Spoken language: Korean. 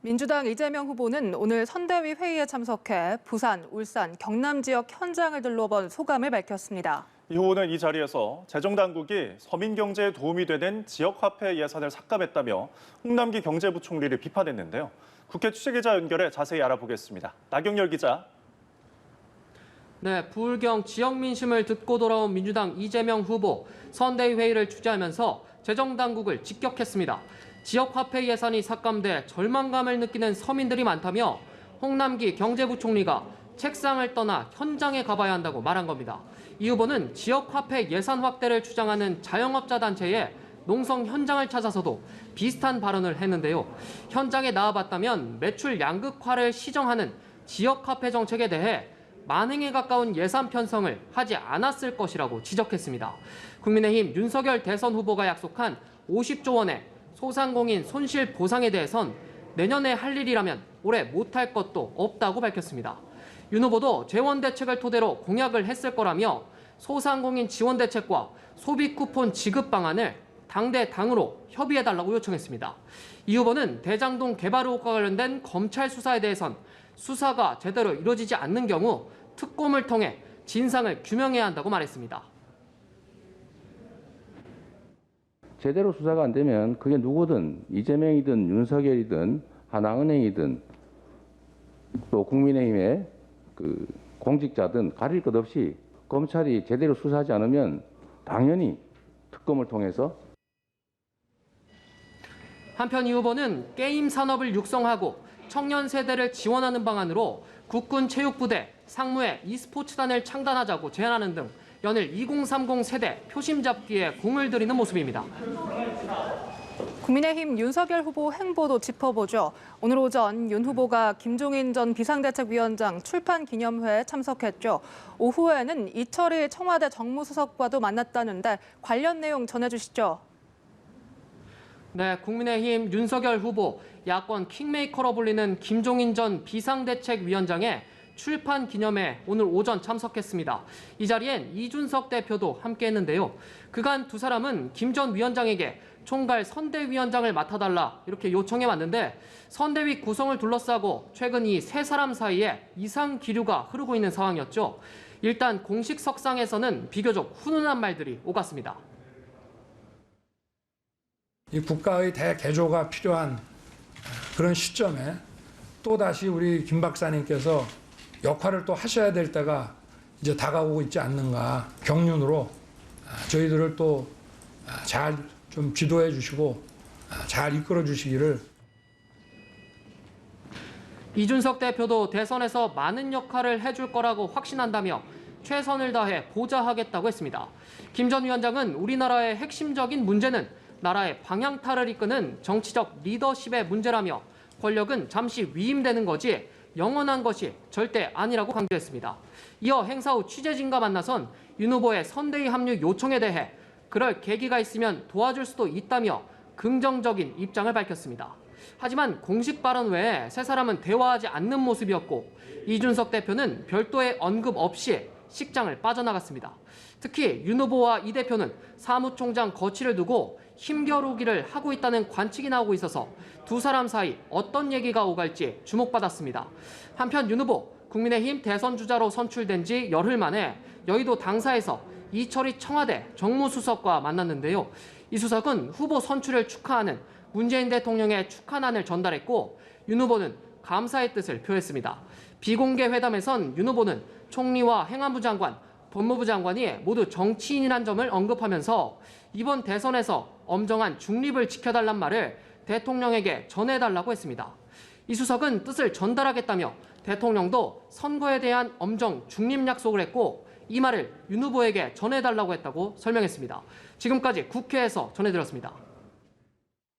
민주당 이재명 후보는 오늘 선대위 회의에 참석해 부산, 울산, 경남 지역 현장을 둘러본 소감을 밝혔습니다. 이 후보는 이 자리에서 재정당국이 서민 경제에 도움이 되는 지역화폐 예산을 삭감했다며 홍남기 경제부총리를 비판했는데요. 국회 취재기자 연결해 자세히 알아보겠습니다. 나경열 기자. 네, 부울경 지역 민심을 듣고 돌아온 민주당 이재명 후보 선대위 회의를 주재하면서 재정당국을 직격했습니다. 지역화폐 예산이 삭감돼 절망감을 느끼는 서민들이 많다며 홍남기 경제부총리가 책상을 떠나 현장에 가봐야 한다고 말한 겁니다. 이 후보는 지역화폐 예산 확대를 주장하는 자영업자 단체의 농성 현장을 찾아서도 비슷한 발언을 했는데요. 현장에 나와봤다면 매출 양극화를 시정하는 지역화폐 정책에 대해 만행에 가까운 예산 편성을 하지 않았을 것이라고 지적했습니다. 국민의힘 윤석열 대선 후보가 약속한 50조 원의 소상공인 손실 보상에 대해선 내년에 할 일이라면 올해 못할 것도 없다고 밝혔습니다. 윤 후보도 재원 대책을 토대로 공약을 했을 거라며 소상공인 지원 대책과 소비 쿠폰 지급 방안을 당대당으로 협의해달라고 요청했습니다. 이 후보는 대장동 개발 의혹과 관련된 검찰 수사에 대해선 수사가 제대로 이루어지지 않는 경우 특검을 통해 진상을 규명해야 한다고 말했습니다. 제대로 수사가 안 되면 그게 누구든 이재명이든 윤석열이든 하나은행이든 또 국민의힘의 공직자든 가릴 것 없이 검찰이 제대로 수사하지 않으면 당연히 특검을 통해서. 한편 이 후보는 게임 산업을 육성하고 청년 세대를 지원하는 방안으로 국군 체육부대 상무의 e스포츠단을 창단하자고 제안하는 등 연일 2030 세대 표심 잡기에 공을 들이는 모습입니다. 국민의힘 윤석열 후보 행보도 짚어보죠. 오늘 오전 윤 후보가 김종인 전 비상대책위원장 출판 기념회에 참석했죠. 오후에는 이철희 청와대 정무수석과도 만났다는데 관련 내용 전해주시죠. 네, 국민의힘 윤석열 후보, 야권 킹메이커로 불리는 김종인 전 비상대책위원장의 출판 기념회에 오늘 오전 참석했습니다. 이 자리엔 이준석 대표도 함께했는데요. 그간 두 사람은 김 전 위원장에게 총괄 선대위원장을 맡아달라 이렇게 요청해 왔는데 선대위 구성을 둘러싸고 최근 이 세 사람 사이에 이상 기류가 흐르고 있는 상황이었죠. 일단 공식 석상에서는 비교적 훈훈한 말들이 오갔습니다. 이 국가의 대개조가 필요한 그런 시점에 또다시 우리 김 박사님께서 역할을 또 하셔야 될 때가 이제 다가오고 있지 않는가. 경륜으로 저희들을 또 잘 좀 지도해 주시고 잘 이끌어 주시기를. 이준석 대표도 대선에서 많은 역할을 해줄 거라고 확신한다며 최선을 다해 보좌하겠다고 했습니다. 김 전 위원장은 우리나라의 핵심적인 문제는 나라의 방향타를 이끄는 정치적 리더십의 문제라며 권력은 잠시 위임되는 거지 영원한 것이 절대 아니라고 강조했습니다. 이어 행사 후 취재진과 만나선 윤 후보의 선대위 합류 요청에 대해 그럴 계기가 있으면 도와줄 수도 있다며 긍정적인 입장을 밝혔습니다. 하지만 공식 발언 외에 세 사람은 대화하지 않는 모습이었고 이준석 대표는 별도의 언급 없이 식장을 빠져나갔습니다. 특히 윤 후보와 이 대표는 사무총장 거취를 두고 힘겨루기를 하고 있다는 관측이 나오고 있어서 두 사람 사이 어떤 얘기가 오갈지 주목받았습니다. 한편 윤 후보, 국민의힘 대선 주자로 선출된 지 열흘 만에 여의도 당사에서 이철희 청와대 정무수석과 만났는데요. 이 수석은 후보 선출을 축하하는 문재인 대통령의 축하난을 전달했고 윤 후보는 감사의 뜻을 표했습니다. 비공개 회담에선 윤 후보는 총리와 행안부 장관, 법무부 장관이 모두 정치인이란 점을 언급하면서 이번 대선에서 엄정한 중립을 지켜달란 말을 대통령에게 전해달라고 했습니다. 이 수석은 뜻을 전달하겠다며 대통령도 선거에 대한 엄정 중립 약속을 했고 이 말을 윤 후보에게 전해달라고 했다고 설명했습니다. 지금까지 국회에서 전해드렸습니다.